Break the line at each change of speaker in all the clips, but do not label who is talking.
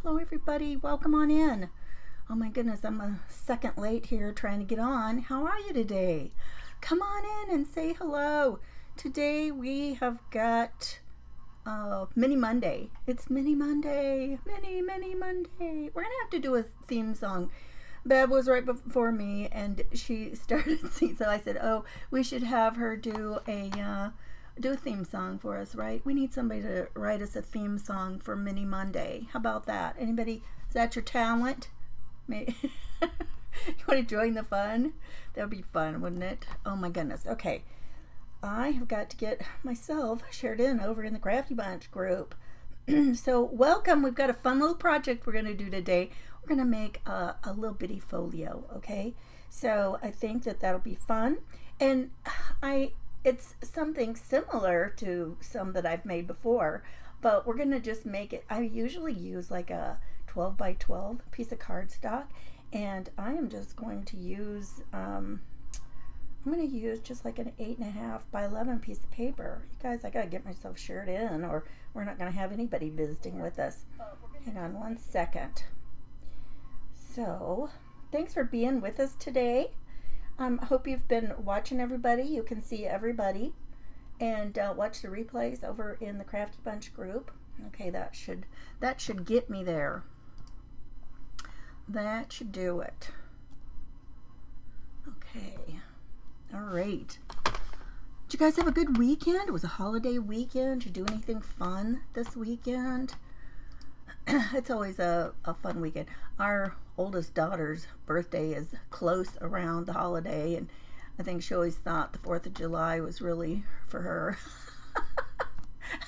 Hello everybody, welcome on in. Oh my goodness, I'm a second late here trying to get on. How are you today? Come on in and say hello. Today we have got Mini Monday. It's Mini Monday. Mini Monday. We're gonna have to do a theme song. Bev was right before me and she started singing, so I said, oh, we should have her do a theme song for us, right? We need somebody to write us a theme song for Mini Monday. How about that? Anybody? Is that your talent? Maybe. You want to join the fun? That would be fun, wouldn't it? Oh my goodness. Okay. I have got to get myself shared in over in the Crafty Bunch group. So welcome. We've got a fun little project we're going to do today. We're going to make a little bitty folio, okay? So I think that that'll be fun. And it's something similar to some that I've made before, but we're going to just make it. I usually use like a 12 by 12 piece of cardstock, and I am just going to use I'm going to use just like an 8.5 by 11 piece of paper. You guys, I got to get myself shared in or we're not going to have anybody visiting with us. Hang on one second. So thanks for being with us today. Hope you've been watching everybody. You can see everybody and watch the replays over in the Crafty Bunch group. Okay, that should get me there. That should do it. Okay. All right. Did you guys have a good weekend? It was a holiday weekend. Did you do anything fun this weekend? It's always a fun weekend. Our oldest daughter's birthday is close around the holiday, and I think she always thought the 4th of July was really for her.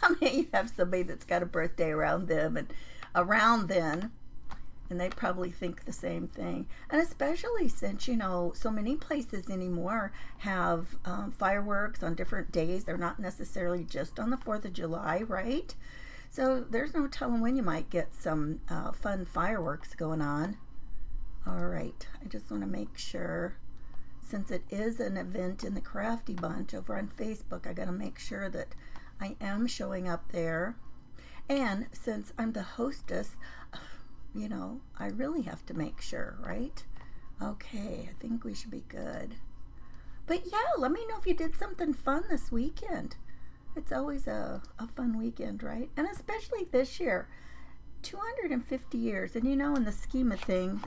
How many of you have somebody that's got a birthday around them and around then, and they probably think the same thing? And especially since, you know, so many places anymore have fireworks on different days. They're not necessarily just on the 4th of July, right? So there's no telling when you might get some fun fireworks going on. All right, I just want to make sure, since it is an event in the Crafty Bunch over on Facebook, I got to make sure that I am showing up there. And since I'm the hostess, you know, I really have to make sure, right? Okay, I think we should be good. But yeah, let me know if you did something fun this weekend. It's always a fun weekend, right? And especially this year, 250 years. And you know, in the scheme of things,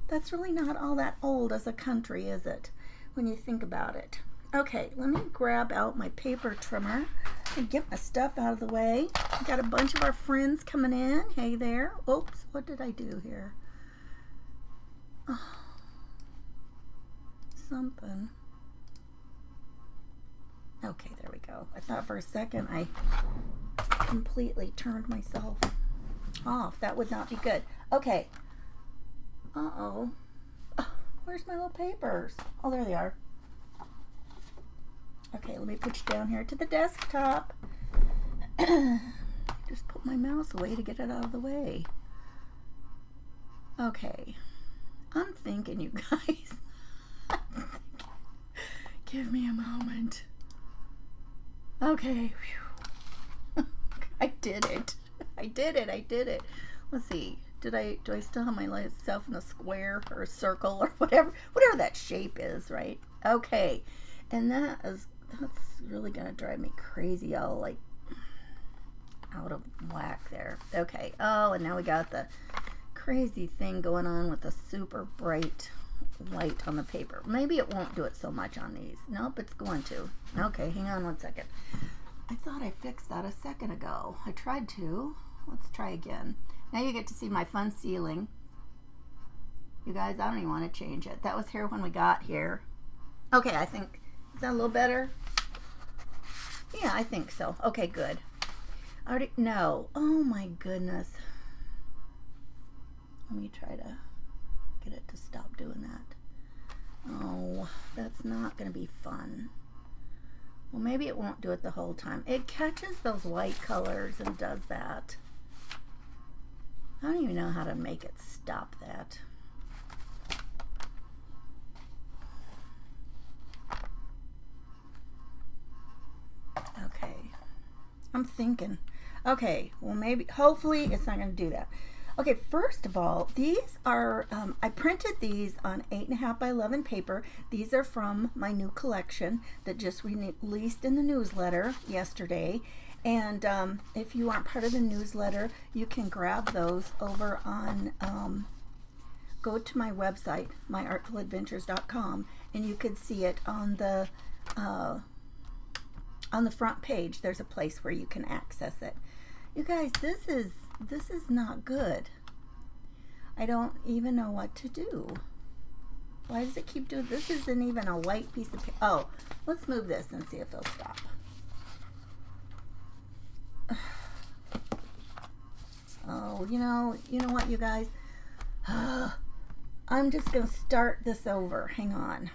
that's really not all that old as a country, is it? When you think about it. Okay, let me grab out my paper trimmer and get my stuff out of the way. We got a bunch of our friends coming in. Hey there. Oops, what did I do here? Oh, something. Okay, there we go. I thought for a second I completely turned myself off. That would not be good. Okay. Uh-oh. Where's my little papers? Oh, there they are. Okay, let me put you down here to the desktop. Just put my mouse away to get it out of the way. Okay. I'm thinking, you guys. Give me a moment. Okay. I did it. I did it. Let's see. Do I still have myself in a square or a circle or whatever that shape is, right? Okay. And that's really gonna drive me crazy, all like out of whack there. Okay. Oh, and now we got the crazy thing going on with the super bright light on the paper. Maybe it won't do it so much on these. Nope, it's going to. Okay, hang on one second. I thought I fixed that a second ago. I tried to. Let's try again. Now you get to see my fun ceiling. You guys, I don't even want to change it. That was here when we got here. Okay, I think, is that a little better? Yeah, I think so. Okay, good. No. Oh my goodness. Let me try to get it to stop doing that. Oh, that's not going to be fun. Well, maybe it won't do it the whole time. It catches those light colors and does that. I don't even know how to make it stop that. Okay. I'm thinking. Okay, well maybe, hopefully it's not going to do that. Okay, first of all, these are, I printed these on 8.5 by 11 paper. These are from my new collection that just released in the newsletter yesterday. And if you aren't part of the newsletter, you can grab those over on, go to my website, myartfuladventures.com, and you can see it on the front page. There's a place where you can access it. You guys, this is not good. I don't even know what to do. Why does it keep doing this? Isn't even a white piece of paper. Oh, let's move this and see if it'll stop. Oh, you know what, you guys? I'm just going to start this over. Hang on.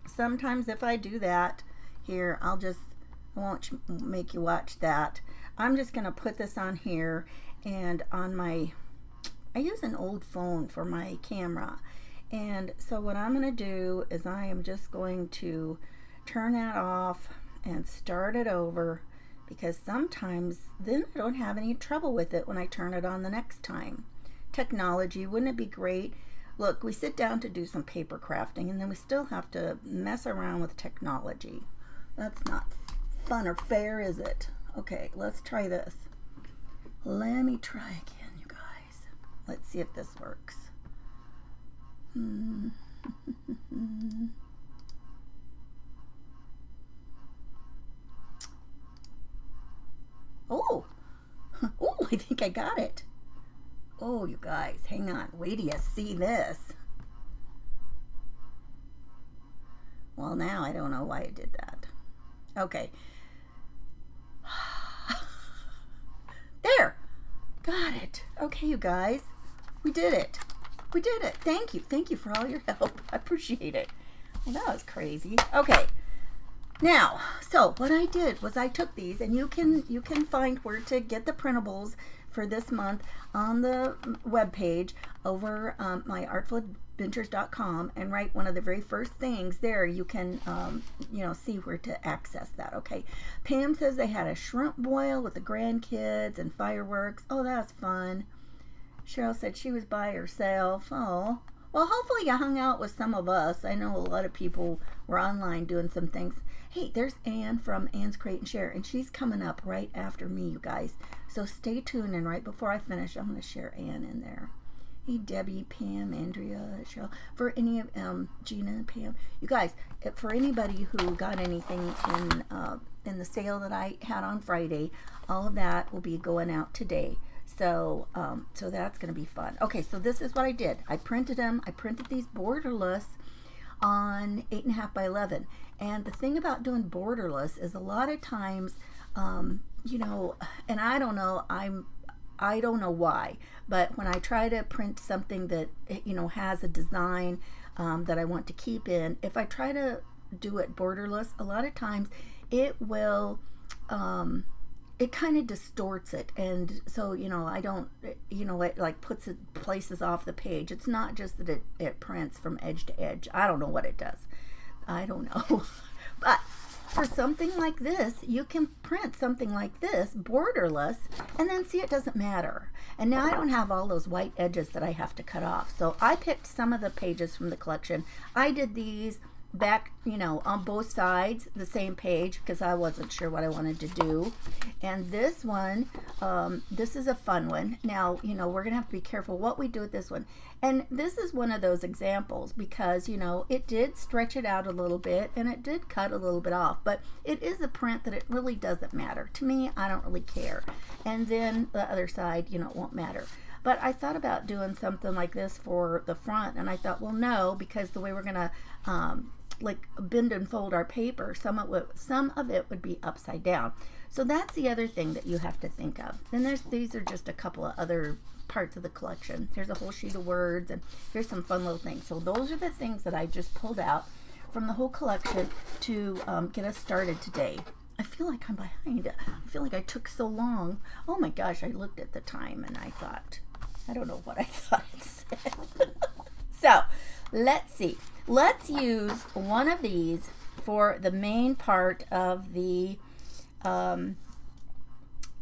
Sometimes if I do that, here, I won't make you watch that. I'm just going to put this on here, and on I use an old phone for my camera. And so what I'm going to do is I am just going to turn that off and start it over, because sometimes then I don't have any trouble with it when I turn it on the next time. Technology, wouldn't it be great? Look, we sit down to do some paper crafting, and then we still have to mess around with technology. That's not fun or fair, is it? Okay, let's try this. Let me try again, you guys. Let's see if this works. Oh, I think I got it. Oh, you guys, hang on. Wait till you see this. Well, now I don't know why I did that. Okay. There. Got it. Okay, you guys. We did it. We did it. Thank you. Thank you for all your help. I appreciate it. Well, that was crazy. Okay. Now, so what I did was I took these, and you can find where to get the printables for this month on the webpage over myartfuladventures.com, and right one of the very first things there, you can see where to access that. Okay, Pam says they had a shrimp boil with the grandkids and fireworks. Oh, that's fun. Cheryl said she was by herself. Oh, well, hopefully you hung out with some of us. I know a lot of people were online doing some things. Hey, there's Ann from Ann's Crate and Share, and she's coming up right after me, you guys. So stay tuned, and right before I finish, I'm going to share Ann in there. Hey, Debbie, Pam, Andrea, Cheryl, for any of Gina and Pam. You guys, for anybody who got anything in the sale that I had on Friday, all of that will be going out today. So that's going to be fun. Okay, so this is what I did. I printed them. I printed these borderless on 8.5 by 11. And the thing about doing borderless is a lot of times, and I don't know, I don't know why, but when I try to print something that, has a design that I want to keep in, if I try to do it borderless, a lot of times it will, it kind of distorts it. And so, I don't, it like places off the page. It's not just that it prints from edge to edge. I don't know what it does. I don't know. But for something like this, you can print something like this borderless, and then see, it doesn't matter. And now I don't have all those white edges that I have to cut off. So I picked some of the pages from the collection. I did these back, on both sides, the same page, because I wasn't sure what I wanted to do. And this one, this is a fun one. Now, we're going to have to be careful what we do with this one. And this is one of those examples because, it did stretch it out a little bit, and it did cut a little bit off. But it is a print that it really doesn't matter. To me, I don't really care. And then the other side, it won't matter. But I thought about doing something like this for the front, and I thought, well, no, because the way we're going to like bend and fold our paper, some of it would be upside down. So that's the other thing that you have to think of. Then these are just a couple of other parts of the collection. Here's a whole sheet of words, and here's some fun little things. So those are the things that I just pulled out from the whole collection to get us started today. I feel like I'm behind. I feel like I took so long. Oh my gosh, I looked at the time and I thought, I don't know what I thought it said. So let's see. Let's use one of these for the main part of the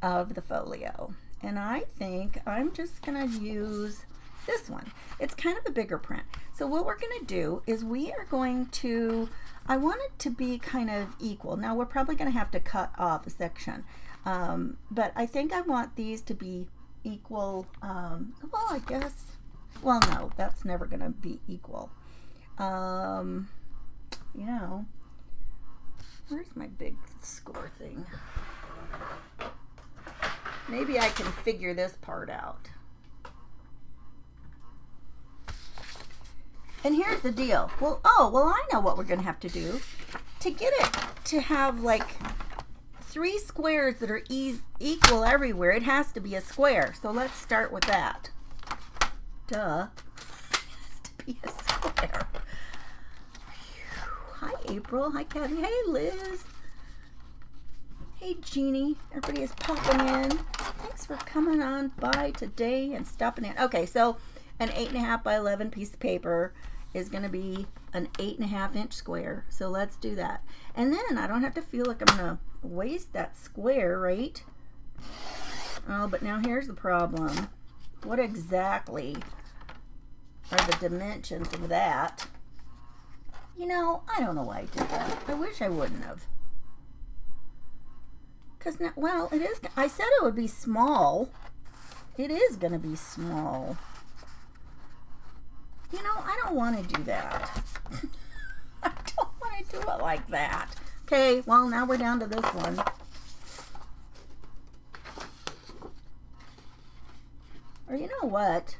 of the folio. And I think I'm just going to use this one. It's kind of a bigger print. So what we're going to do is we are going to, I want it to be kind of equal. Now we're probably going to have to cut off a section. But I think I want these to be equal. Well, I guess, well, no, that's never going to be equal. You know, where's my big score thing? Maybe I can figure this part out. And here's the deal. Well, I know what we're going to have to do. To get it to have like 3 squares that are equal everywhere, it has to be a square. So let's start with that. Duh. It has to be a square. Hi, April. Hi, Kathy. Hey, Liz. Hey, Jeannie. Everybody is popping in. Thanks for coming on by today and stopping in. Okay, so an 8.5 by 11 piece of paper is going to be an 8.5 inch square. So let's do that. And then I don't have to feel like I'm going to waste that square, right? Oh, but now here's the problem. What exactly are the dimensions of that? You know, I don't know why I did that. I wish I wouldn't have. Because, well, it is, I said it would be small. It is going to be small. You know, I don't want to do that. I don't want to do it like that. Okay, well, now we're down to this one. Or you know what?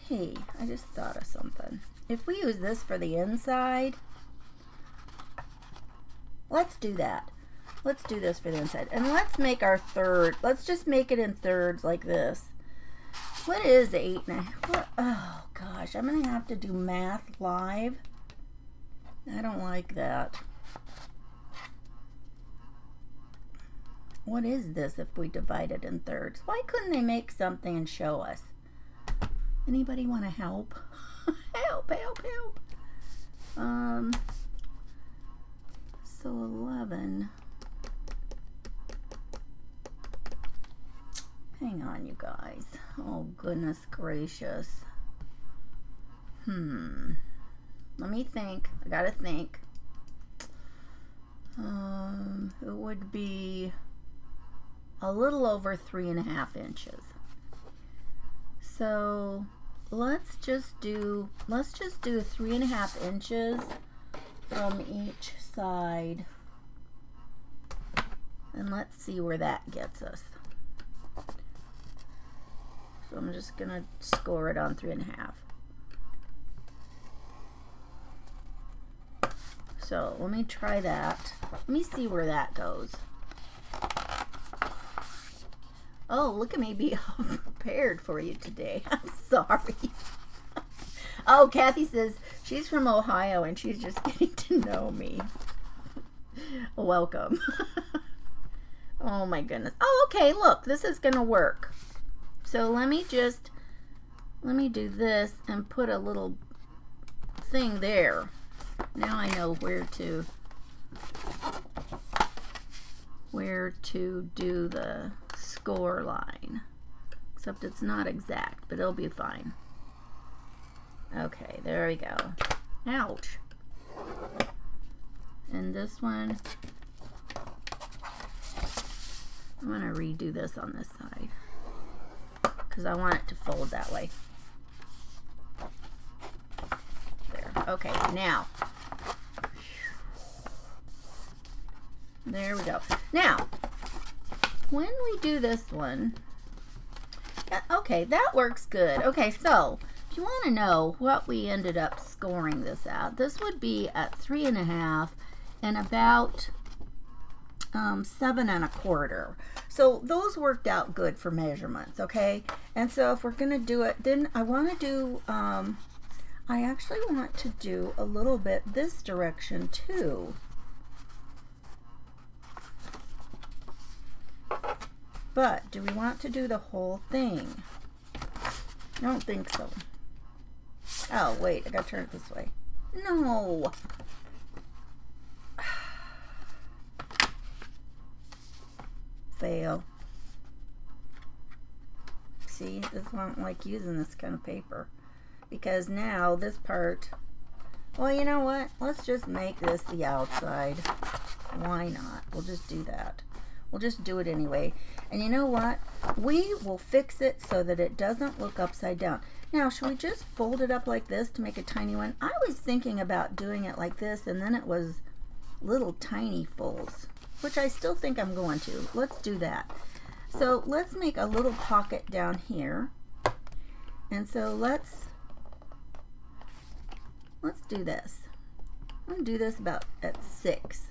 Hey, I just thought of something. If we use this for the inside, let's do that. Let's do this for the inside. And let's make our third. Let's just make it in thirds like this. What is 8.5? Oh, gosh. I'm going to have to do math live. I don't like that. What is this if we divide it in thirds? Why couldn't they make something and show us? Anybody want to help? Help, help, help. So 11. Hang on, you guys. Oh, goodness gracious. Let me think. I gotta think. It would be a little over 3.5 inches. So let's just do 3.5 inches from each side, and let's see where that gets us. So I'm just gonna score it on 3.5. So let me try that. Let me see where that goes. Oh, look at me be all prepared for you today. I'm sorry. Oh, Kathy says she's from Ohio and she's just getting to know me. Welcome. Oh my goodness. Oh, okay, look, this is gonna work. So let me do this and put a little thing there. Now I know where to do the score line. Except it's not exact, but it'll be fine. Okay, there we go. Ouch. And this one, I'm going to redo this on this side because I want it to fold that way. There. Okay, now. There we go. Now, when we do this one, okay, that works good. Okay, so if you want to know what we ended up scoring this at, this would be at 3.5 and about 7.25. So those worked out good for measurements, okay? And so if we're going to do it, then I want to do, I actually want to do a little bit this direction too. But do we want to do the whole thing? I don't think so. Oh, wait, I gotta turn it this way. No. fail. See, this is why I don't like using this kind of paper. Because now this part, well, you know what? Let's just make this the outside. Why not? We'll just do that. We'll just do it anyway. And you know what? We will fix it so that it doesn't look upside down. Now, should we just fold it up like this to make a tiny one? I was thinking about doing it like this, and then it was little tiny folds, which I still think I'm going to. Let's do that. So let's make a little pocket down here. And so let's do this. I'm going to do this about at 6.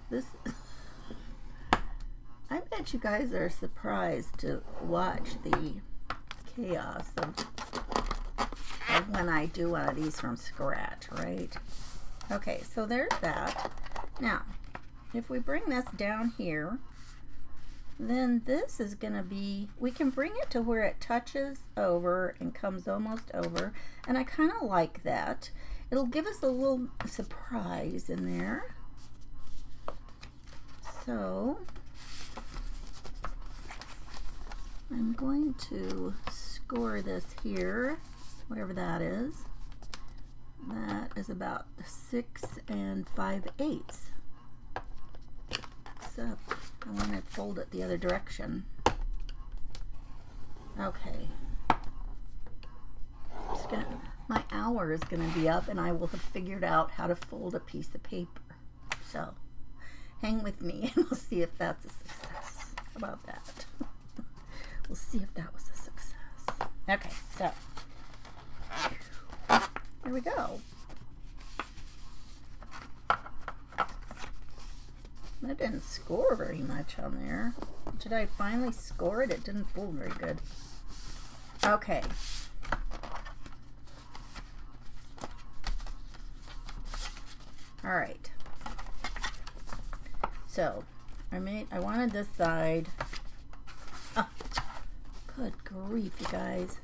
This, I bet you guys are surprised to watch the chaos of when I do one of these from scratch, right? Okay, so there's that. Now, if we bring this down here, then this is going to be, we can bring it to where it touches over and comes almost over, and I kind of like that. It'll give us a little surprise in there. So I'm going to score this here, whatever that is. That is about 6 5/8. Except I want to fold it the other direction. Okay. My hour is going to be up and I will have figured out how to fold a piece of paper. So hang with me and we'll see if that's a success. How about that? We'll see if that was a success. Okay, so there we go. That didn't score very much on there. Did I finally score it? It didn't fold very good. Okay. All right. So I wanted this side. Oh, good grief, you guys.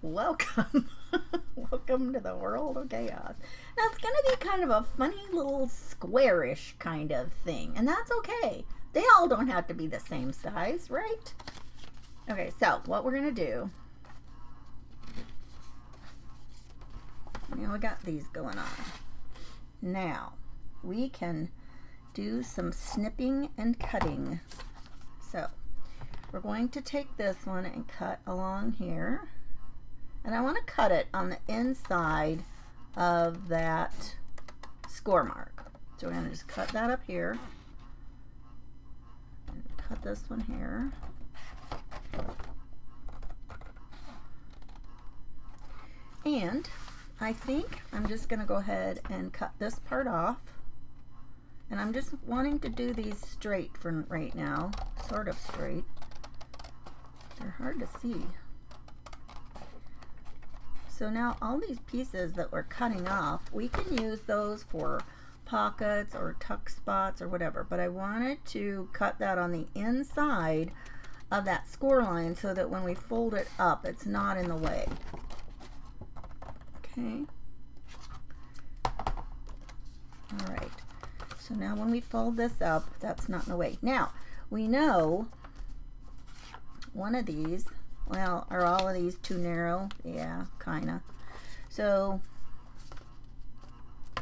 Welcome. Welcome to the world of chaos. Now it's going to be kind of a funny little squarish kind of thing, and that's okay. They all don't have to be the same size, right? Okay, so what we're going to do, we got these going on. Now we can do some snipping and cutting. So we're going to take this one and cut along here. And I want to cut it on the inside of that score mark. So we're going to just cut that up here. And cut this one here. And I think I'm just going to go ahead and cut this part off. And I'm just wanting to do these straight for right now. Sort of straight. They're hard to see. So now all these pieces that we're cutting off, we can use those for pockets or tuck spots or whatever. But I wanted to cut that on the inside of that score line so that when we fold it up, it's not in the way. Okay. All right. So now when we fold this up, that's not in the way. Now, we know one of these, well, are all of these too narrow? Yeah, kind of. So,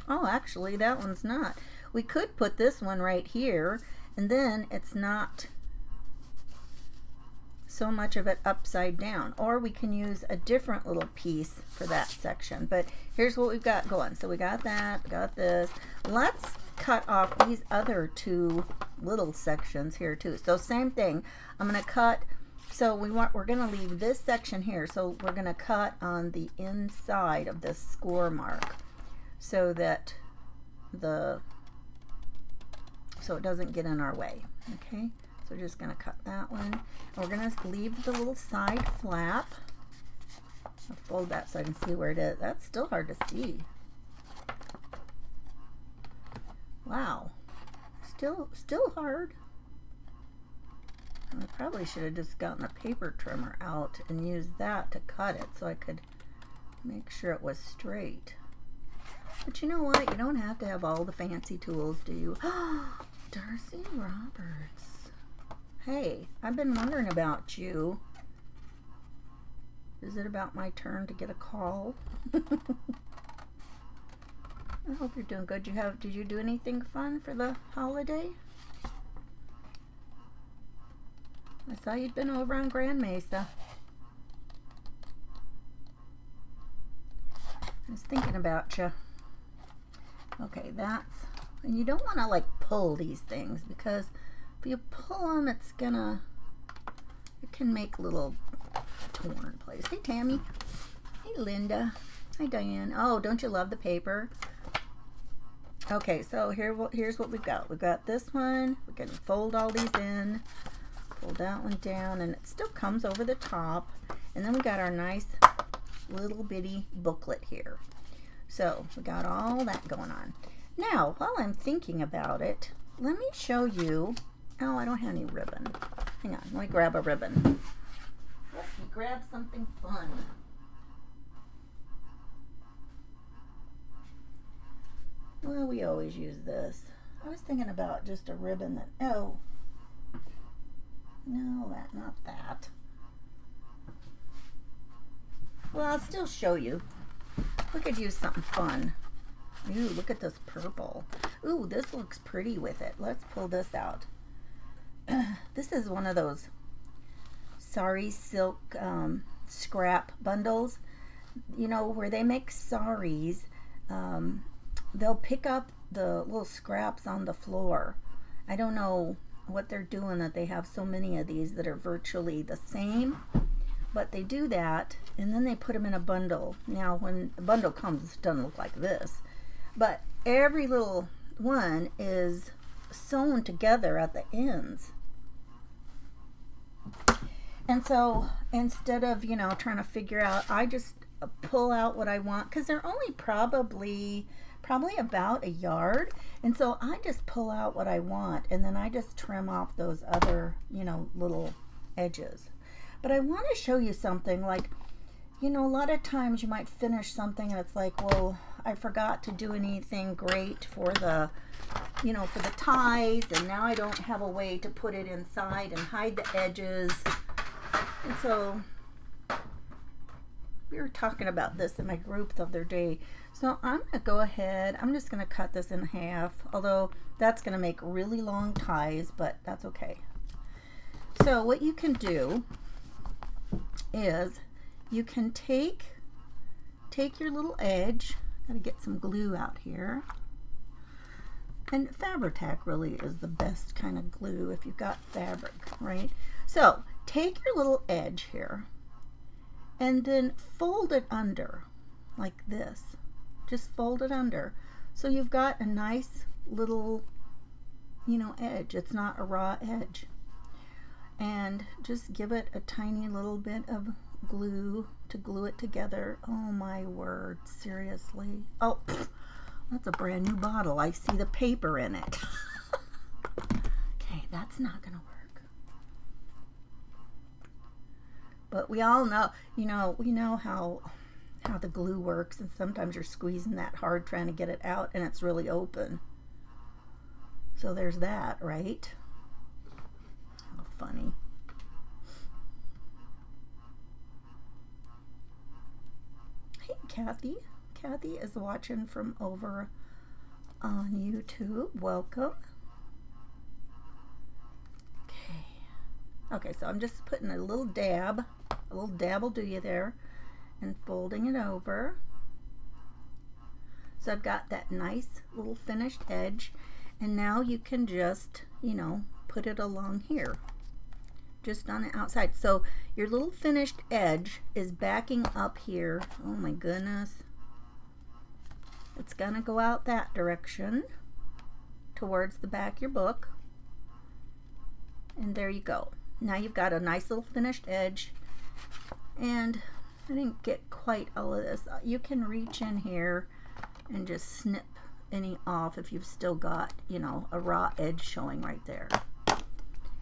oh, actually, that one's not. We could put this one right here, and then it's not so much of it upside down. Or we can use a different little piece for that section. But here's what we've got going. So we got that, we got this. Let's cut off these other two little sections here too. So same thing. I'm going to cut. So we're going to leave this section here. So we're going to cut on the inside of this score mark so that so it doesn't get in our way. Okay, so we're just going to cut that one. And we're going to leave the little side flap. I'll fold that so I can see where it is. That's still hard to see. Wow, still hard. I probably should have just gotten a paper trimmer out and use that to cut it so I could make sure it was straight. But you know what? You don't have to have all the fancy tools, do you? Darcy Roberts. Hey, I've been wondering about you. Is it about my turn to get a call? I hope you're doing good. Did you do anything fun for the holiday? I saw you'd been over on Grand Mesa. I was thinking about you. Okay, and you don't want to like pull these things, because if you pull them, it can make little torn places. Hey Tammy. Hey Linda. Hi Diane. Oh, don't you love the paper? Okay, so here's what we've got. We've got this one. We can fold all these in. Fold that one down, and it still comes over the top. And then we got our nice little bitty booklet here. So we got all that going on. Now, while I'm thinking about it, let me show you. Oh, I don't have any ribbon. Hang on, let me grab a ribbon. Let me grab something fun. Well, we always use this. I was thinking about just a ribbon that, oh, no, not that. Well, I'll still show you. We could use something fun. Ooh, look at this purple. Ooh, this looks pretty with it. Let's pull this out. This is one of those sari silk scrap bundles. You know, where they make saris, they'll pick up the little scraps on the floor. I don't know what they're doing that they have so many of these that are virtually the same, but they do that, and then they put them in a bundle. Now when the bundle comes, it doesn't look like this, but every little one is sewn together at the ends. And so instead of, you know, trying to figure out, I just pull out what I want, because they're only probably about a yard, and so I just pull out what I want, and then I just trim off those other, you know, little edges. But I want to show you something, like, you know, a lot of times you might finish something and it's like, well, I forgot to do anything great for the, you know, for the ties, and now I don't have a way to put it inside and hide the edges. And so we were talking about this in my group the other day. So I'm going to go ahead, I'm just going to cut this in half, although that's going to make really long ties, but that's okay. So what you can do is you can take your little edge. Got to get some glue out here. And Fabri-Tac really is the best kind of glue if you've got fabric, right? So take your little edge here and then fold it under like this. Just fold it under. So you've got a nice little, you know, edge. It's not a raw edge. And just give it a tiny little bit of glue to glue it together. Oh my word, seriously. Oh, that's a brand new bottle. I see the paper in it. Okay, that's not gonna work. But we all know, you know, we know how the glue works, and sometimes you're squeezing that hard trying to get it out and it's really open. So there's that, right? How funny. Hey Kathy. Kathy is watching from over on YouTube. Welcome. Okay, so I'm just putting a little dab will do you there, and folding it over. So I've got that nice little finished edge, and now you can just, you know, put it along here, just on the outside. So your little finished edge is backing up here. Oh my goodness. It's gonna go out that direction towards the back of your book. And there you go. Now you've got a nice little finished edge. And I didn't get quite all of this. You can reach in here and just snip any off if you've still got, you know, a raw edge showing right there.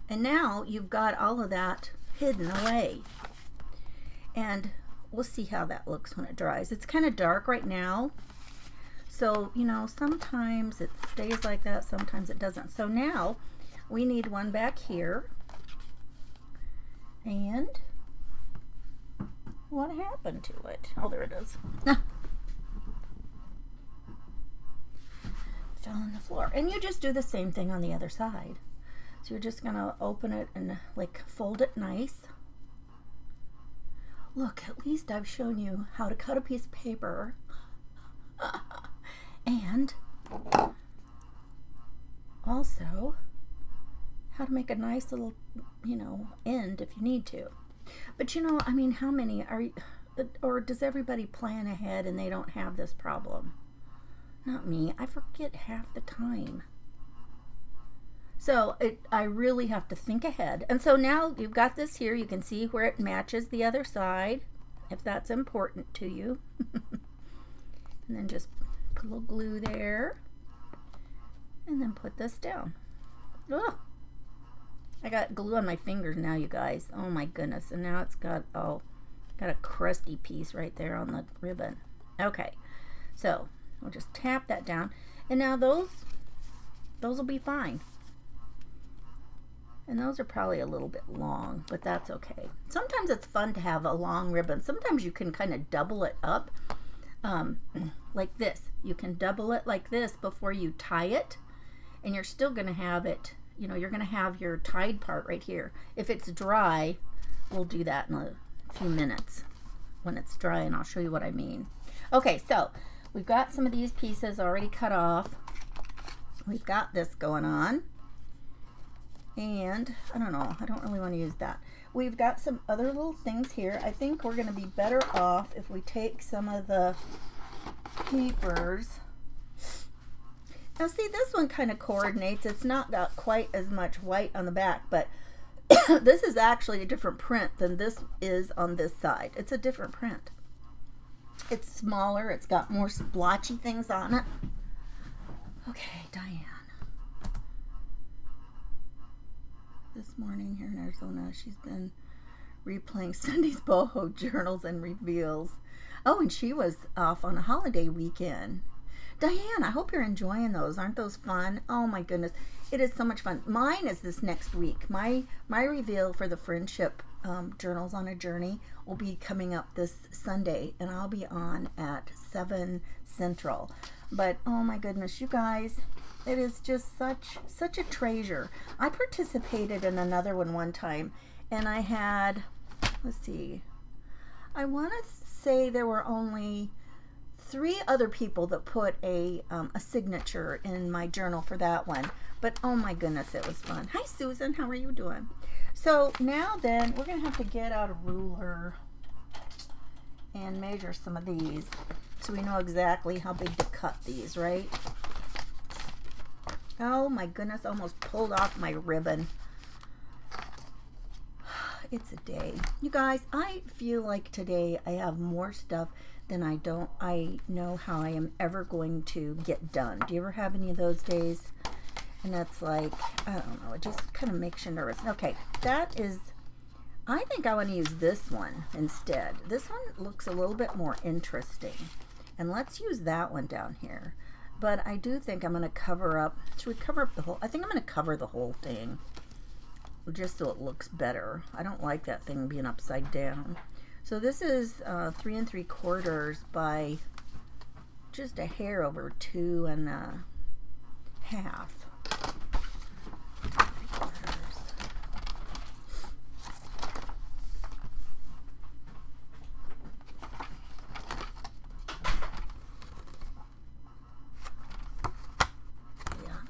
And now you've got all of that hidden away. And we'll see how that looks when it dries. It's kind of dark right now. So, you know, sometimes it stays like that, sometimes it doesn't. So now we need one back here. And what happened to it? Oh, there it is. Fell on the floor. And you just do the same thing on the other side. So you're just going to open it and like fold it nice. Look, at least I've shown you how to cut a piece of paper and also how to make a nice little, you know, end if you need to. But you know, I mean, how many are you, or does everybody plan ahead and they don't have this problem? Not me. I forget half the time. So I really have to think ahead. And so now you've got this here. You can see where it matches the other side, if that's important to you. And then just put a little glue there. And then put this down. Oh, I got glue on my fingers now, you guys. Oh my goodness. And now it's got, oh, got a crusty piece right there on the ribbon. Okay, so we'll just tap that down. And now those will be fine. And those are probably a little bit long, but that's okay. Sometimes it's fun to have a long ribbon. Sometimes you can kind of double it up like this. You can double it like this before you tie it, and you're still going to have it, you know, you're going to have your tied part right here. If it's dry, we'll do that in a few minutes when it's dry, and I'll show you what I mean. Okay, so we've got some of these pieces already cut off. We've got this going on. And I don't know, I don't really want to use that. We've got some other little things here. I think we're going to be better off if we take some of the papers. Now see, this one kind of coordinates. It's not got quite as much white on the back, but this is actually a different print than this is on this side. It's a different print. It's smaller. It's got more splotchy things on it. Okay, Diane. This morning here in Arizona, she's been replaying Sunday's boho journals and reveals. Oh, and she was off on a holiday weekend. Diane, I hope you're enjoying those. Aren't those fun? Oh my goodness, it is so much fun. Mine is this next week. My reveal for the friendship journals on a journey will be coming up this Sunday, and I'll be on at 7 Central. But oh my goodness, you guys, it is just such a treasure. I participated in another one time, and I had, let's see, I want to say there were only 3 other people that put a signature in my journal for that one. But oh my goodness, it was fun. Hi Susan, how are you doing? So now then, we're going to have to get out a ruler and measure some of these so we know exactly how big to cut these, right? Oh my goodness, almost pulled off my ribbon. It's a day. You guys, I feel like today I have more stuff than I know how I am ever going to get done. Do you ever have any of those days? And that's like, I don't know, it just kind of makes you nervous. Okay, that is, I think I want to use this one instead. This one looks a little bit more interesting. And let's use that one down here. But I do think I'm going to cover up, should we cover up the whole, I think I'm going to cover the whole thing. Just so it looks better. I don't like that thing being upside down. So this is 3 3/4 by just a hair over 2 1/2. Yeah,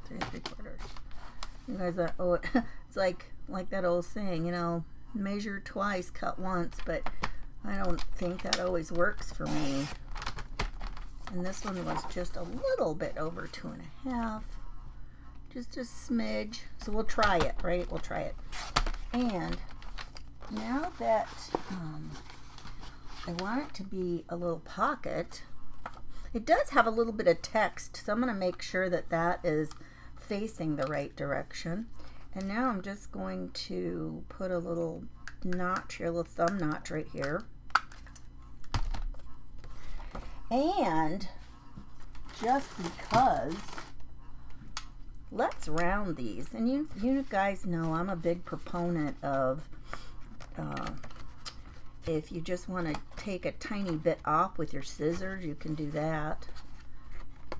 3 3/4. You guys are, oh, it's like that old saying, you know, measure twice, cut once, but I don't think that always works for me. And this one was just a little bit over 2 1/2, just a smidge. So we'll try it, right? We'll try it. And now that I want it to be a little pocket, it does have a little bit of text, so I'm going to make sure that that is facing the right direction. And now I'm just going to put a little notch here, a little thumb notch right here. And just because, let's round these. And you guys know I'm a big proponent of if you just want to take a tiny bit off with your scissors, you can do that.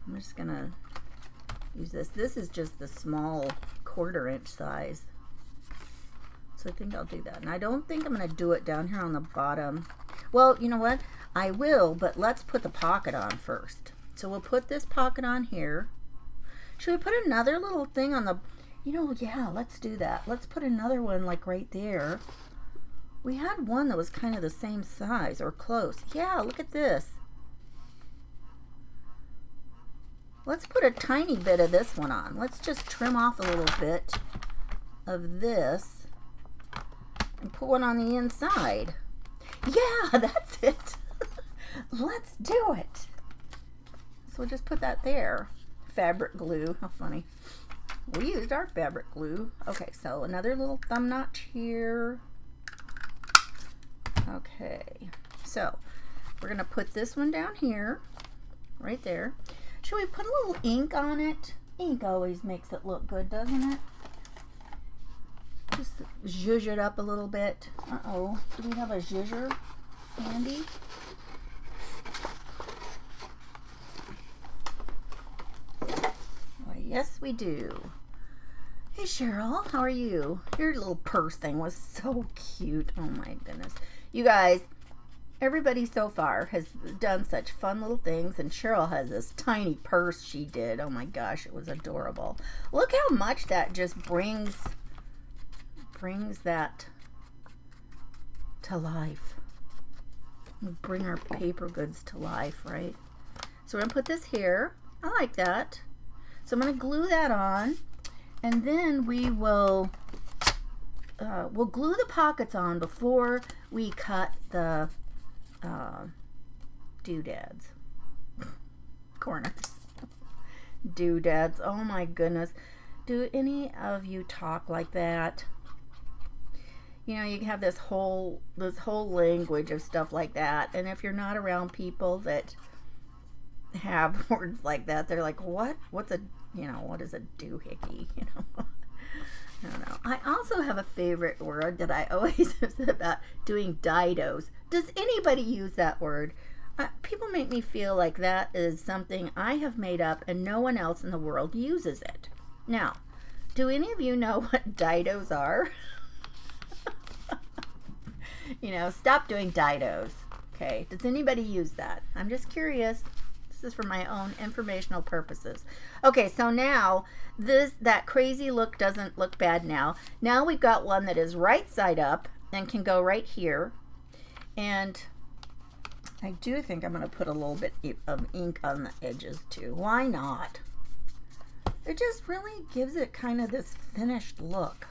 I'm just gonna use this. This is just the small 1/4 inch size. So I think I'll do that. And I don't think I'm gonna do it down here on the bottom. Well, you know what? I will, but let's put the pocket on first. So we'll put this pocket on here. Should we put another little thing on the, yeah, let's do that. Let's put another one like right there. We had one that was kind of the same size or close. Yeah, look at this. Let's put a tiny bit of this one on. Let's just trim off a little bit of this and put one on the inside. Yeah, that's it. Let's do it. So we'll just put that there. Fabric glue. How funny. We used our fabric glue. Okay, so another little thumb notch here. Okay, so we're going to put this one down here, right there. Should we put a little ink on it? Ink always makes it look good, doesn't it? Just zhuzh it up a little bit. Uh-oh, do we have a zhuzher handy? Why, yes, we do. Hey, Cheryl, how are you? Your little purse thing was so cute. Oh, my goodness. You guys, everybody so far has done such fun little things, and Cheryl has this tiny purse she did. Oh, my gosh, it was adorable. Look how much that just brings that to life. We bring our paper goods to life, right? So we're going to put this here. I like that. So I'm going to glue that on, and then we will we'll glue the pockets on before we cut the doodads. Corners. Doodads. Oh my goodness. Do any of you talk like that? You know, you have this whole language of stuff like that, and if you're not around people that have words like that, they're like, what? What is a doohickey? I don't know. I also have a favorite word that I always have said about doing didos. Does anybody use that word? People make me feel like that is something I have made up and no one else in the world uses it. Now, do any of you know what didos are? Stop doing didos. Okay, does anybody use that? I'm just curious. This is for my own informational purposes. Okay, so now that crazy look doesn't look bad now. Now we've got one that is right side up and can go right here. And I do think I'm going to put a little bit of ink on the edges too. Why not? It just really gives it kind of this finished look.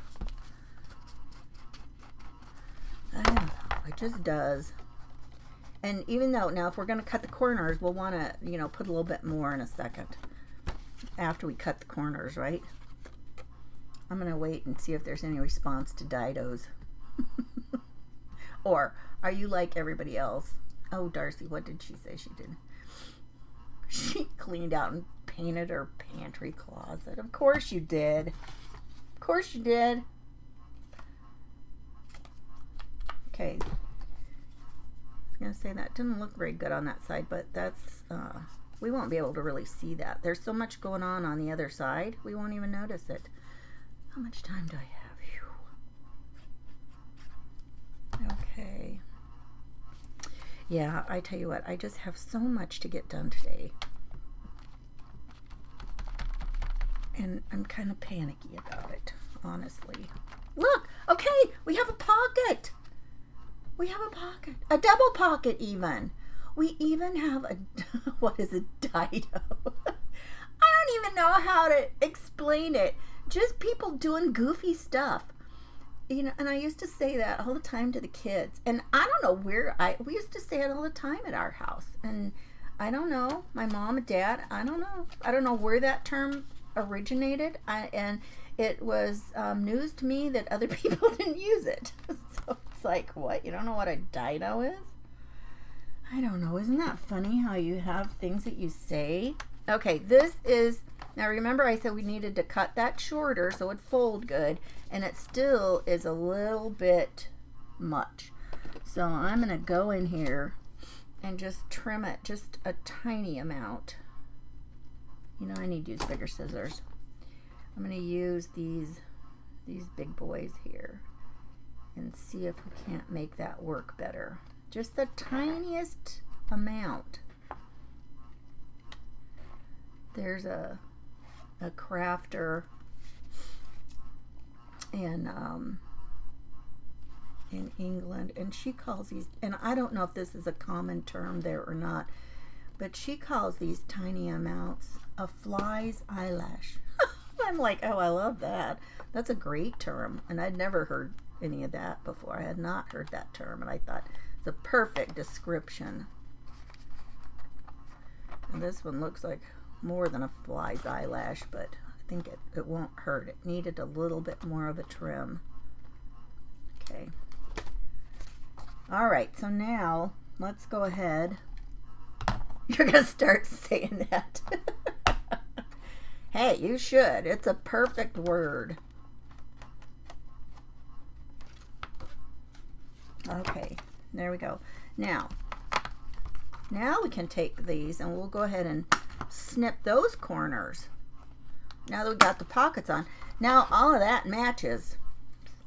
I don't know. It just does. And even though, now if we're going to cut the corners, we'll want to, put a little bit more in a second after we cut the corners, right? I'm going to wait and see if there's any response to didos. Or are you like everybody else? Oh, Darcy, what did she say she did? She cleaned out and painted her pantry closet. Of course you did. Of course you did. Okay. I was going to say that didn't look very good on that side, but that's, we won't be able to really see that. There's so much going on the other side, we won't even notice it. How much time do I have? Whew. Okay. Yeah, I tell you what, I just have so much to get done today. And I'm kind of panicky about it, honestly. Look, okay, we have a pocket. We have a pocket, a double pocket even. We even have what is a dido? I don't even know how to explain it. Just people doing goofy stuff. And I used to say that all the time to the kids. And I don't know we used to say it all the time at our house. And I don't know, my mom and dad, I don't know. I don't know where that term originated. And it was news to me that other people didn't use it. So it's It's like, what? You don't know what a dino is? I don't know. Isn't that funny how you have things that you say? Okay, this is, now remember I said we needed to cut that shorter so it'd fold good, and it still is a little bit much. So I'm going to go in here and just trim it just a tiny amount. You know, I need to use bigger scissors. I'm going to use these big boys here and see if we can't make that work better. Just the tiniest amount. There's a crafter in England, and she calls these, and I don't know if this is a common term there or not, but she calls these tiny amounts a fly's eyelash. I'm like, oh, I love that. That's a great term, and I'd never heard any of that before. I had not heard that term, and I thought it's a perfect description. And this one looks like more than a fly's eyelash, but I think it won't hurt. It needed a little bit more of a trim. Okay. All right, so now let's go ahead. You're going to start saying that. Hey, you should. It's a perfect word. Okay, there we go. Now we can take these and we'll go ahead and snip those corners. Now that we got the pockets on. Now all of that matches.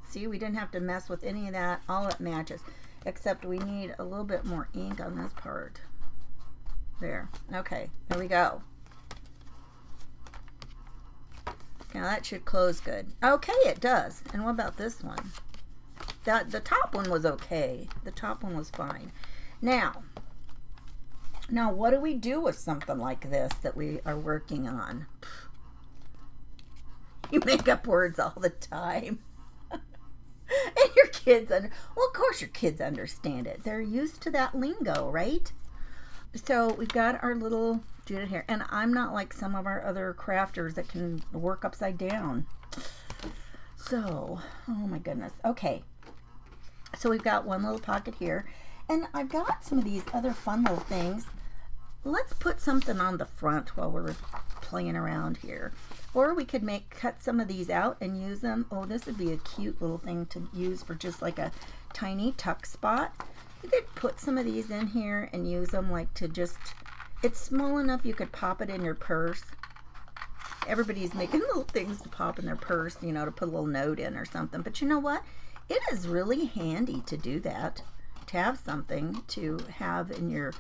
See, we didn't have to mess with any of that. All it matches. Except we need a little bit more ink on this part. There. Okay, there we go. Now that should close good. Okay, it does. And what about this one? The top one was okay. The top one was fine. Now what do we do with something like this that we are working on? You make up words all the time. And your kids, well, of course your kids understand it. They're used to that lingo, right? So we've got our little Judith here. And I'm not like some of our other crafters that can work upside down. So, oh my goodness. Okay. So we've got one little pocket here. And I've got some of these other fun little things. Let's put something on the front while we're playing around here. Or we could cut some of these out and use them. Oh, this would be a cute little thing to use for just like a tiny tuck spot. You could put some of these in here and use them like to just, it's small enough you could pop it in your purse. Everybody's making little things to pop in their purse, you know, to put a little note in or something. But you know what? It is really handy to do that, to have something to have in your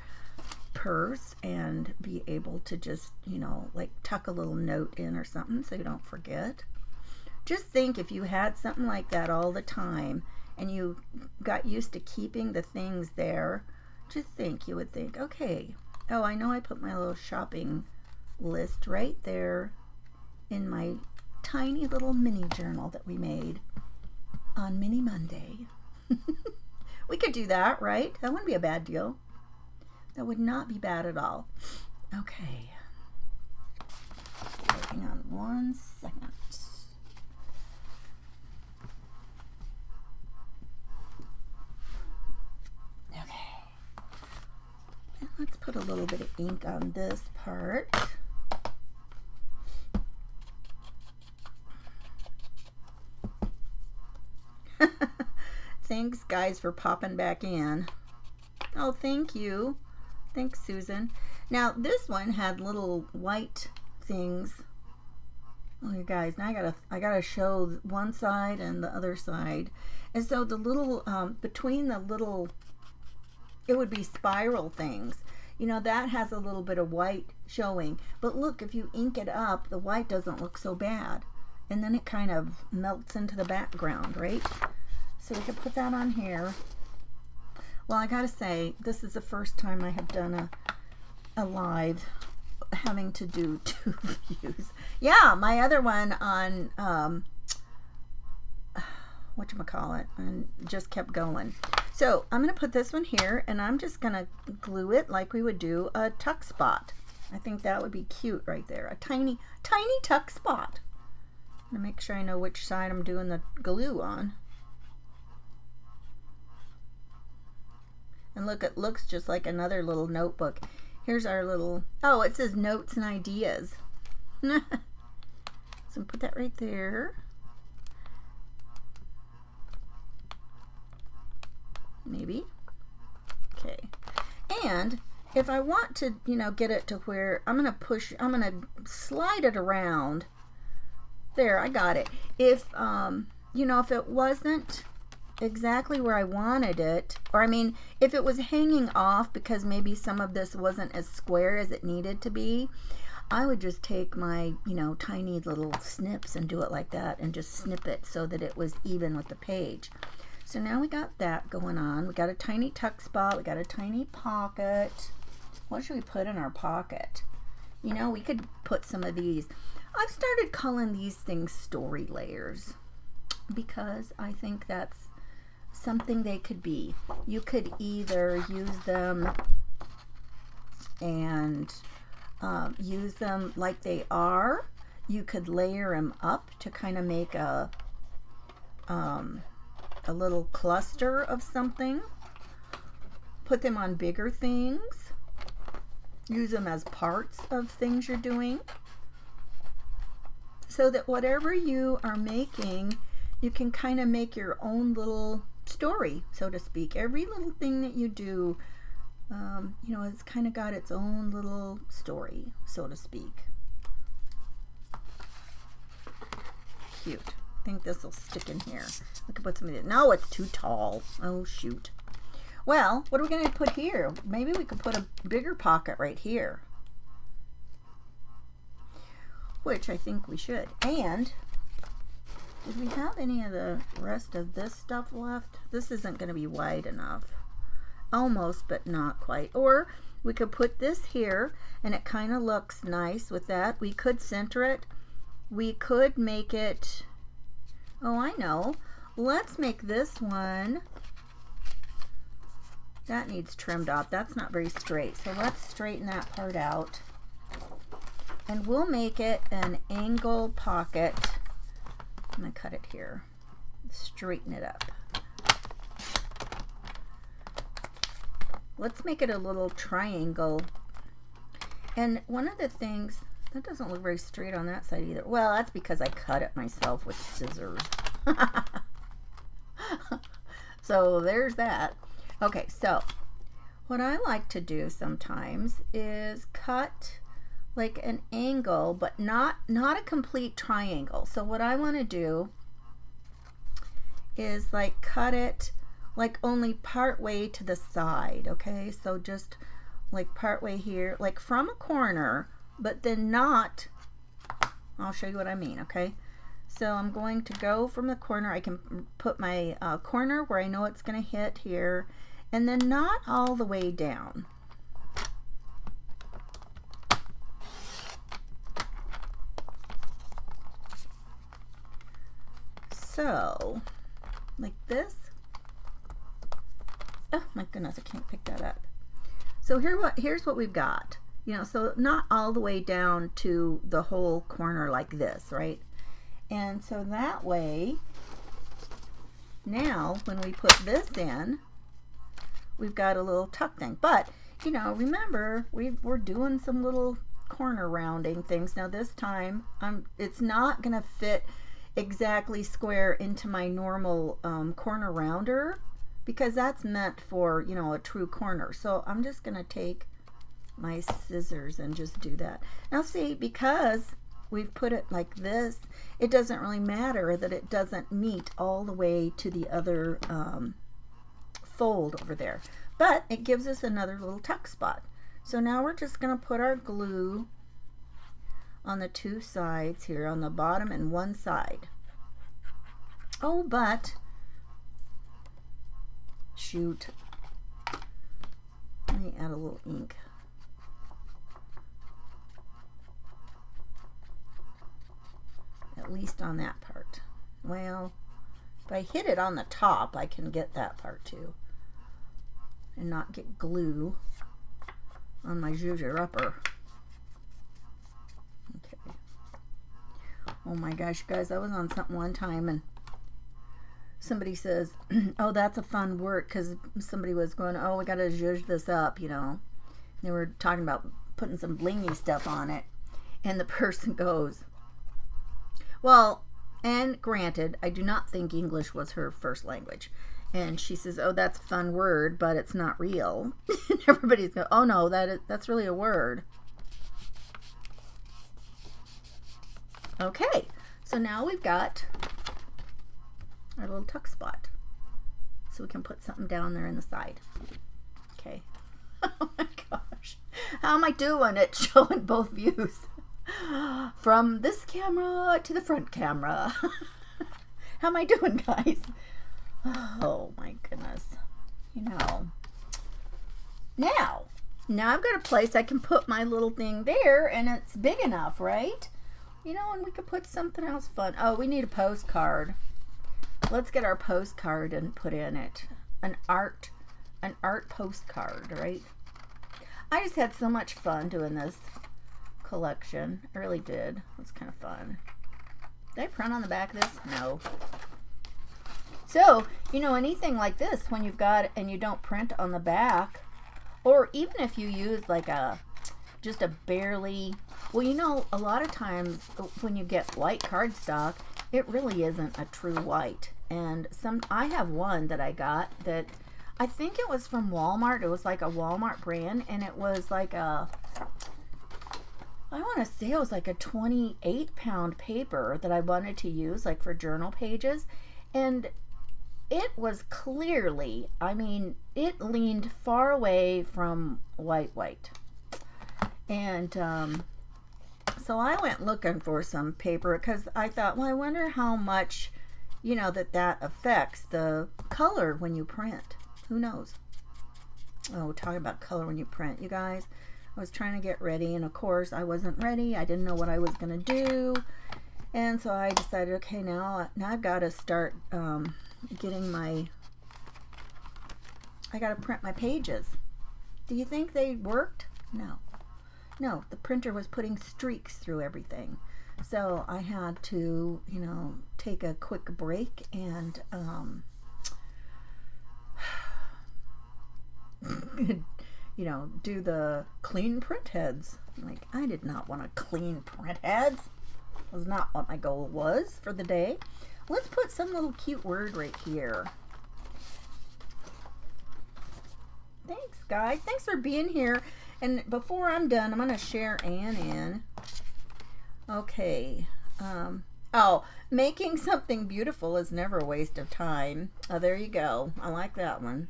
purse and be able to just, you know, like tuck a little note in or something so you don't forget. Just think if you had something like that all the time and you got used to keeping the things there, just think, you would think, okay, oh, I know I put my little shopping list right there in my tiny little mini journal that we made on Mini Monday. We could do that, right? That wouldn't be a bad deal. That would not be bad at all. Okay. Hang on 1 second. Okay. And let's put a little bit of ink on this part. Thanks, guys, for popping back in. Oh, thank you. Thanks, Susan. Now, this one had little white things. Oh, you guys, now I gotta show one side and the other side. And so the little, between the little, it would be spiral things. You know, that has a little bit of white showing. But look, if you ink it up, the white doesn't look so bad. And then it kind of melts into the background, right? So we can put that on here. Well, I gotta say, this is the first time I have done a live having to do 2 views. Yeah, my other one on, whatchamacallit, and just kept going. So I'm gonna put this one here, and I'm just gonna glue it like we would do a tuck spot. I think that would be cute right there. A tiny, tiny tuck spot. I'm gonna make sure I know which side I'm doing the glue on. And look, it looks just like another little notebook. Here's our little, oh, it says notes and ideas. So put that right there. Maybe. Okay. And if I want to, you know, get it to where I'm going to slide it around. There, I got it. If, you know, if it wasn't exactly where I wanted it, or I mean, if it was hanging off because maybe some of this wasn't as square as it needed to be, I would just take my, you know, tiny little snips and do it like that and just snip it so that it was even with the page. So now we got that going on. We got a tiny tuck spot. We got a tiny pocket. What should we put in our pocket? You know, we could put some of these. I've started calling these things story layers because I think that's something they could be. You could either use them and use them like they are. You could layer them up to kind of make a little cluster of something. Put them on bigger things. Use them as parts of things you're doing. So that whatever you are making, you can kind of make your own little story, so to speak. Every little thing that you do, you know, it's kind of got its own little story, so to speak. Cute. I think this will stick in here. We could put some of it. No, it's too tall. Oh, shoot. Well, what are we going to put here? Maybe we could put a bigger pocket right here. Which I think we should. And did we have any of the rest of this stuff left? This isn't going to be wide enough. Almost, but not quite. Or we could put this here, and it kind of looks nice with that. We could center it. We could make it, oh, I know. Let's make this one. That needs trimmed off. That's not very straight. So let's straighten that part out. And we'll make it an angle pocket. I'm going to cut it here. Straighten it up. Let's make it a little triangle. And one of the things, that doesn't look very straight on that side either. Well, that's because I cut it myself with scissors. So there's that. Okay, so what I like to do sometimes is cut like an angle, but not a complete triangle. So what I want to do is like cut it like only part way to the side. Okay, so just like part way here, like from a corner, but then not, I'll show you what I mean. Okay, so I'm going to go from the corner. I can put my corner where I know it's going to hit here, and then not all the way down. So, like this. Oh my goodness, I can't pick that up. So here's what we've got. You know, so not all the way down to the whole corner like this, right? And so that way, now when we put this in, we've got a little tuck thing. But, you know, remember, we're doing some little corner rounding things. Now this time, it's not going to fit exactly square into my normal corner rounder, because that's meant for, you know, a true corner. So I'm just going to take my scissors and just do that. Now see, because we've put it like this, it doesn't really matter that it doesn't meet all the way to the other fold over there, but it gives us another little tuck spot. So now we're just going to put our glue on the two sides here, on the bottom and one side. Oh, but shoot, let me add a little ink. At least on that part. Well, if I hit it on the top, I can get that part too, and not get glue on my zhuzher upper. Okay. Oh my gosh, guys, I was on something one time, and somebody says, oh, that's a fun word, because somebody was going, oh, we got to zhuzh this up, you know. They were talking about putting some blingy stuff on it. And the person goes, well, and granted, I do not think English was her first language. And she says, oh, that's a fun word, but it's not real. And everybody's going, oh, no, that's really a word. Okay, so now we've got our little tuck spot. So we can put something down there in the side. Okay. Oh my gosh. How am I doing at showing both views? From this camera to the front camera. How am I doing, guys? Oh my goodness. You know. Now I've got a place I can put my little thing there, and it's big enough, right? You know, and we could put something else fun. Oh, we need a postcard. Let's get our postcard and put in it. An art postcard, right? I just had so much fun doing this collection. I really did. It was kind of fun. Did I print on the back of this? No. So, you know, anything like this, when you've got, and you don't print on the back, or even if you use like just a barely, well, you know, a lot of times when you get white cardstock, it really isn't a true white. And I have one that I got that I think it was from Walmart. It was like a Walmart brand, and it was like I want to say it was like a 28-pound paper that I wanted to use like for journal pages. And it was clearly, I mean, it leaned far away from white. And so I went looking for some paper because I thought, well, I wonder how much, you know, that affects the color when you print. Who knows? Oh, talking about color when you print. You guys, I was trying to get ready, and of course I wasn't ready. I didn't know what I was going to do. And so I decided, okay, now I've got to start getting I got to print my pages. Do you think they worked? No, the printer was putting streaks through everything. So I had to, you know, take a quick break and you know, do the clean print heads. Like, I did not want to clean print heads. Was not what my goal was for the day. Let's put some little cute word right here. Thanks, guys. Thanks for being here. And before I'm done, I'm going to share Ann in. Okay. Oh, making something beautiful is never a waste of time. Oh, there you go. I like that one.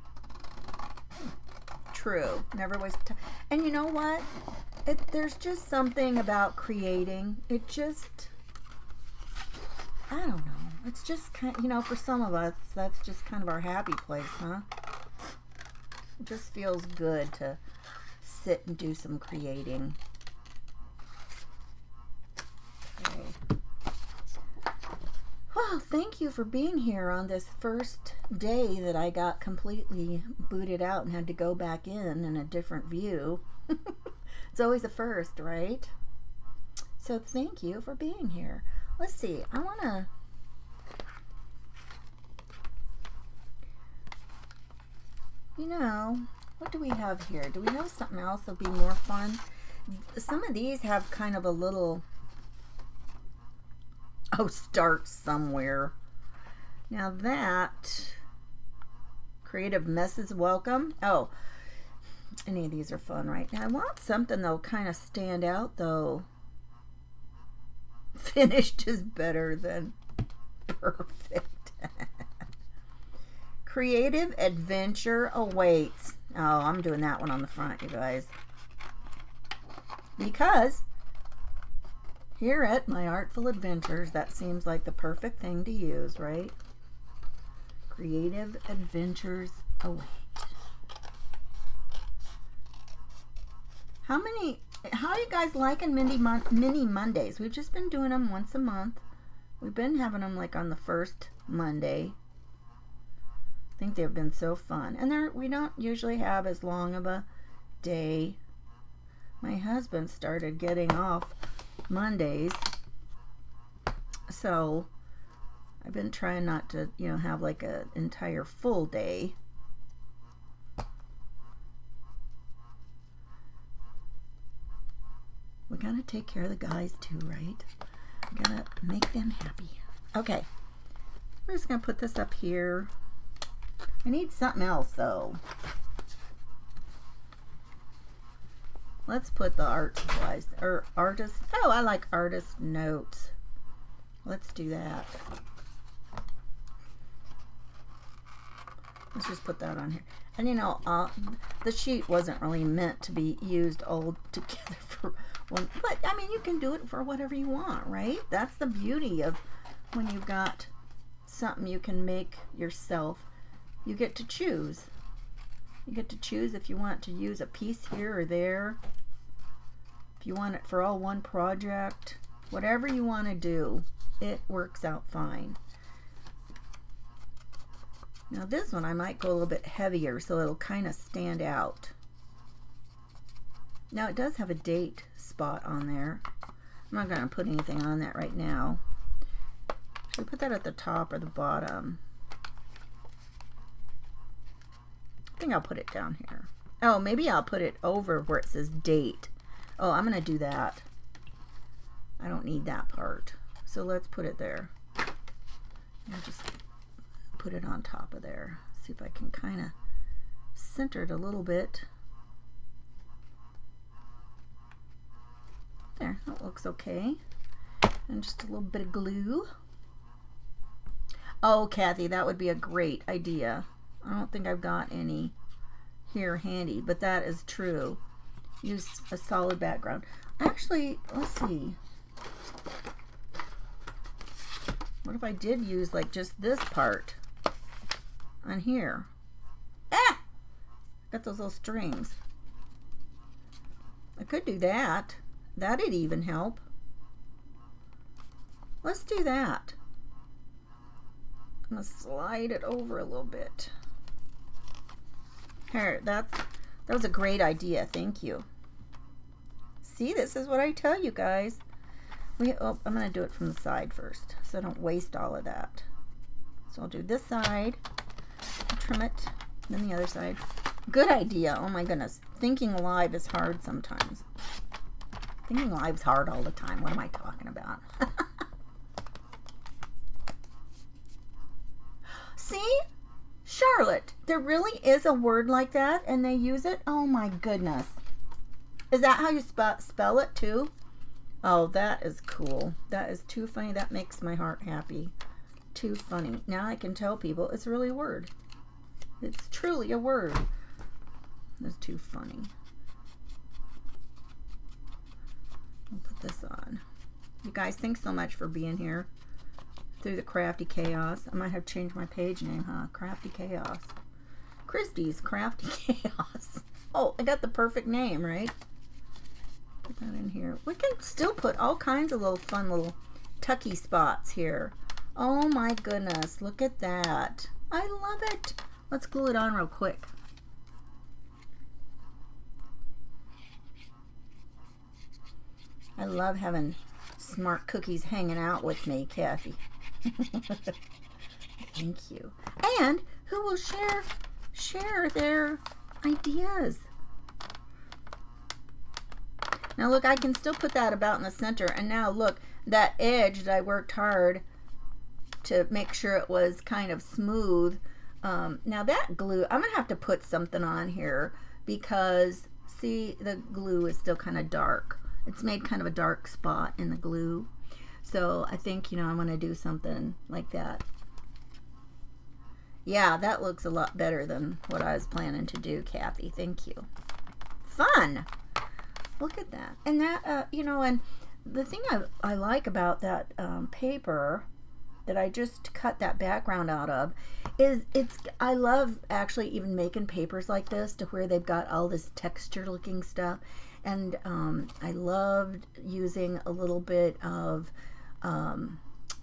True. Never waste of time. And you know what? There's just something about creating. It just, I don't know. It's just kind of, you know, for some of us, that's just kind of our happy place, huh? It just feels good to sit and do some creating. Okay. Well, thank you for being here on this first day that I got completely booted out and had to go back in a different view. It's always a first, right? So thank you for being here. Let's see. I want to... You know, what do we have here? Do we have something else that'll be more fun? Some of these have kind of a little... Oh, start somewhere. Now that... Creative messes welcome. Oh, any of these are fun right now. I want something that'll kind of stand out, though. Finished is better than perfect. Creative adventure awaits. Oh, I'm doing that one on the front, you guys. Because here at My Artful Adventures, that seems like the perfect thing to use, right? Creative adventures await. How are you guys liking Mini Mondays? We've just been doing them once a month. We've been having them like on the first Monday. I think they've been so fun. And we don't usually have as long of a day. My husband started getting off Mondays. So I've been trying not to, you know, have like an entire full day. We gotta take care of the guys too, right? We gotta make them happy. Okay, we're just gonna put this up here. I need something else though. Let's put the art supplies, or artist. Oh, I like artist notes. Let's do that. Let's just put that on here. And you know, the sheet wasn't really meant to be used all together for one, but I mean, you can do it for whatever you want, right? That's the beauty of when you've got something you can make yourself. You get to choose. You get to choose if you want to use a piece here or there. If you want it for all one project, whatever you want to do, it works out fine. Now this one I might go a little bit heavier so it'll kind of stand out. Now it does have a date spot on there. I'm not going to put anything on that right now. Should we put that at the top or the bottom? I think I'll put it down here. Oh, maybe I'll put it over where it says date. Oh, I'm going to do that. I don't need that part. So let's put it there. I'll just put it on top of there. See if I can kind of center it a little bit. There, that looks okay. And just a little bit of glue. Oh, Kathy, that would be a great idea. I don't think I've got any here handy, but that is true. Use a solid background. Actually, let's see. What if I did use like just this part on here? Ah! Got those little strings. I could do that. That'd even help. Let's do that. I'm gonna slide it over a little bit. Here, that was a great idea. Thank you. See, this is what I tell you guys. I'm gonna do it from the side first, so I don't waste all of that. So I'll do this side, trim it, then the other side. Good idea. Oh my goodness. Thinking live is hard sometimes. Thinking live's hard all the time. What am I talking about? See? Charlotte, there really is a word like that and they use it? Oh my goodness. Is that how you spell it too? Oh, that is cool. That is too funny. That makes my heart happy. Too funny. Now I can tell people it's really a word. It's truly a word. That's too funny. I'll put this on. You guys, thanks so much for being here through the Crafty Chaos. I might have changed my page name, huh? Crafty Chaos. Christie's Crafty Chaos. Oh, I got the perfect name, right? Put that in here. We can still put all kinds of little fun little tucky spots here. Oh my goodness, look at that. I love it. Let's glue it on real quick. I love having smart cookies hanging out with me, Kathy. Thank you. And who will share their ideas. Now look, I can still put that about in the center. And now look, that edge that I worked hard to make sure it was kind of smooth. Now that glue, I'm gonna have to put something on here because see, the glue is still kind of dark. It's made kind of a dark spot in the glue. So I think, you know, I'm going to do something like that. Yeah, that looks a lot better than what I was planning to do, Kathy. Thank you. Fun! Look at that. And that, you know, and the thing I like about that paper that I just cut that background out of is I love actually even making papers like this to where they've got all this texture looking stuff. And I loved using a little bit of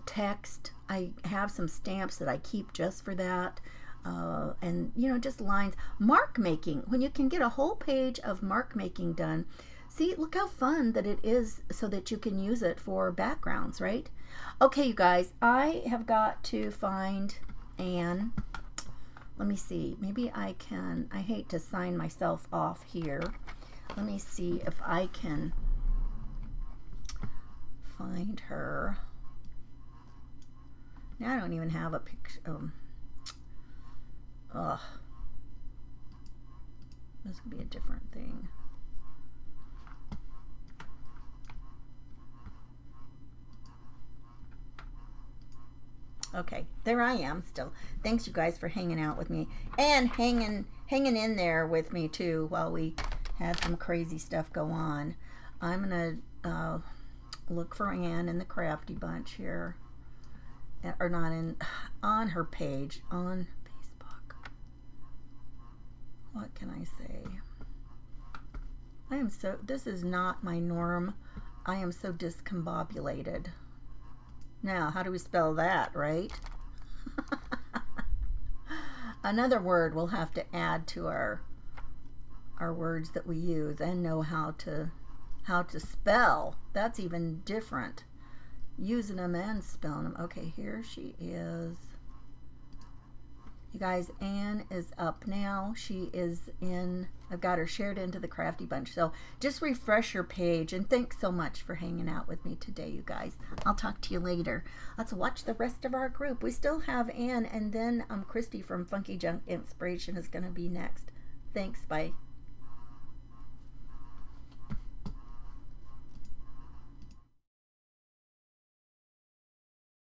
text. I have some stamps that I keep just for that. And, you know, just lines. Mark making. When you can get a whole page of mark making done. See, look how fun that it is so that you can use it for backgrounds, right? Okay, you guys, I have got to find Anne. Let me see. Maybe I can. I hate to sign myself off here. Let me see if I can find her. Now I don't even have a picture. This could be a different thing. Okay, there I am still. Thanks you guys for hanging out with me and hanging in there with me too while we had some crazy stuff go on. I'm gonna look for Anne in the Crafty Bunch here, or not in, on her page on Facebook. What can I say? This is not my norm. I am so discombobulated. Now, how do we spell that, right? Another word we'll have to add to our words that we use and know how to spell. That's even different. Using them and spelling them. Okay, here she is. You guys, Anne is up now. She is in, I've got her shared into the Crafty Bunch. So just refresh your page, and thanks so much for hanging out with me today, you guys. I'll talk to you later. Let's watch the rest of our group. We still have Anne, and then Christy from Funky Junk Inspiration is going to be next. Thanks, bye.